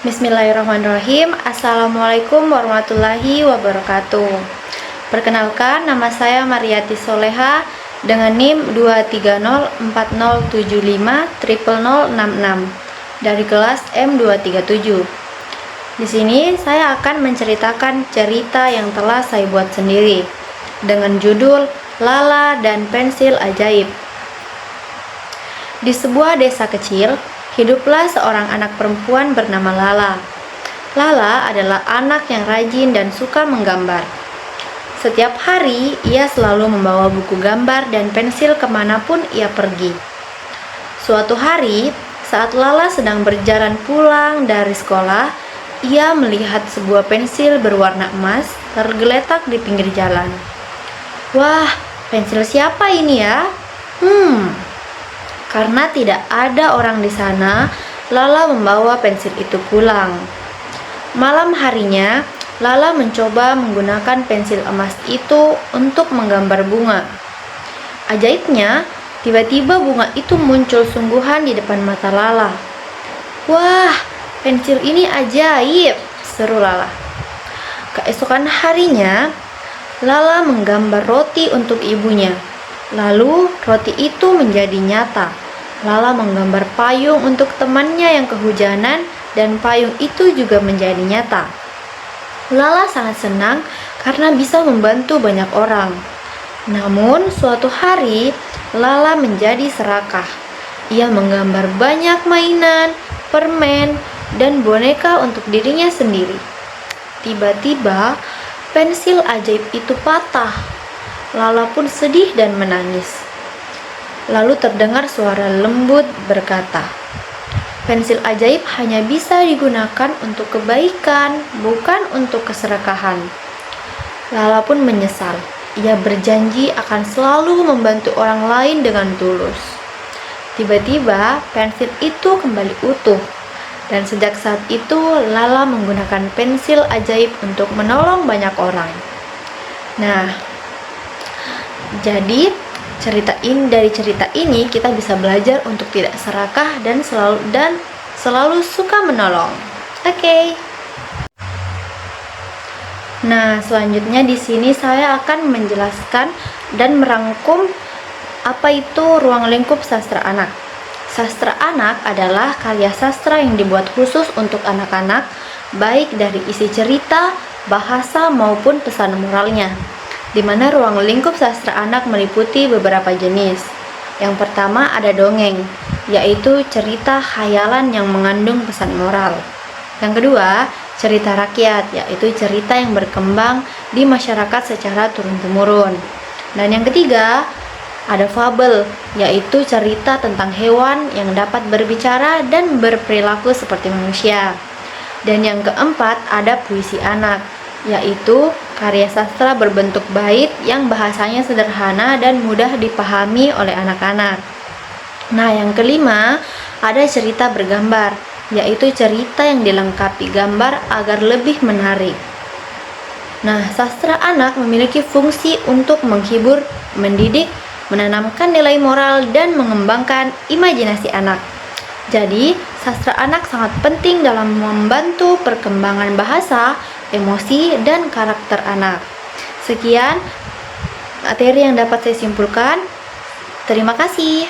Bismillahirrahmanirrahim. Assalamualaikum warahmatullahi wabarakatuh. Perkenalkan, nama saya Mariati Soleha dengan NIM 23040750066 dari kelas M237. Di sini saya akan menceritakan cerita yang telah saya buat sendiri dengan judul Lala dan Pensil Ajaib. Di sebuah desa kecil, hiduplah seorang anak perempuan bernama Lala. Lala adalah anak yang rajin dan suka menggambar. Setiap hari, ia selalu membawa buku gambar dan pensil kemanapun ia pergi. Suatu hari, saat Lala sedang berjalan pulang dari sekolah, ia melihat sebuah pensil berwarna emas tergeletak di pinggir jalan. Wah, pensil siapa ini ya? Karena tidak ada orang di sana, Lala membawa pensil itu pulang. Malam harinya, Lala mencoba menggunakan pensil emas itu untuk menggambar bunga. Ajaibnya, tiba-tiba bunga itu muncul sungguhan di depan mata Lala. Wah, pensil ini ajaib, seru Lala. Keesokan harinya, Lala menggambar roti untuk ibunya. Lalu roti itu menjadi nyata. Lala menggambar payung untuk temannya yang kehujanan dan payung itu juga menjadi nyata. Lala sangat senang karena bisa membantu banyak orang. Namun suatu hari Lala menjadi serakah. Ia menggambar banyak mainan, permen, dan boneka untuk dirinya sendiri. Tiba-tiba pensil ajaib itu patah. Lala pun sedih dan menangis. Lalu terdengar suara lembut berkata, pensil ajaib hanya bisa digunakan untuk kebaikan, bukan untuk keserakahan. Lala pun menyesal. Ia berjanji akan selalu membantu orang lain dengan tulus. Tiba-tiba pensil itu kembali utuh. Dan sejak saat itu Lala menggunakan pensil ajaib untuk menolong banyak orang. Nah, jadi dari cerita ini kita bisa belajar untuk tidak serakah dan selalu suka menolong. Oke. Nah, selanjutnya di sini saya akan menjelaskan dan merangkum apa itu ruang lingkup sastra anak. Sastra anak adalah karya sastra yang dibuat khusus untuk anak-anak, baik dari isi cerita, bahasa maupun pesan moralnya. Di mana ruang lingkup sastra anak meliputi beberapa jenis. Yang pertama ada dongeng, yaitu cerita khayalan yang mengandung pesan moral. Yang kedua, cerita rakyat, yaitu cerita yang berkembang di masyarakat secara turun-temurun. Dan yang ketiga, ada fabel, yaitu cerita tentang hewan yang dapat berbicara dan berperilaku seperti manusia. Dan yang keempat, ada puisi anak, yaitu karya sastra berbentuk bait yang bahasanya sederhana dan mudah dipahami oleh anak-anak. Nah, yang kelima, ada cerita bergambar, yaitu cerita yang dilengkapi gambar agar lebih menarik. Nah, sastra anak memiliki fungsi untuk menghibur, mendidik, menanamkan nilai moral, dan mengembangkan imajinasi anak. Jadi, sastra anak sangat penting dalam membantu perkembangan bahasa, emosi, dan karakter anak. Sekian materi yang dapat saya simpulkan. Terima kasih.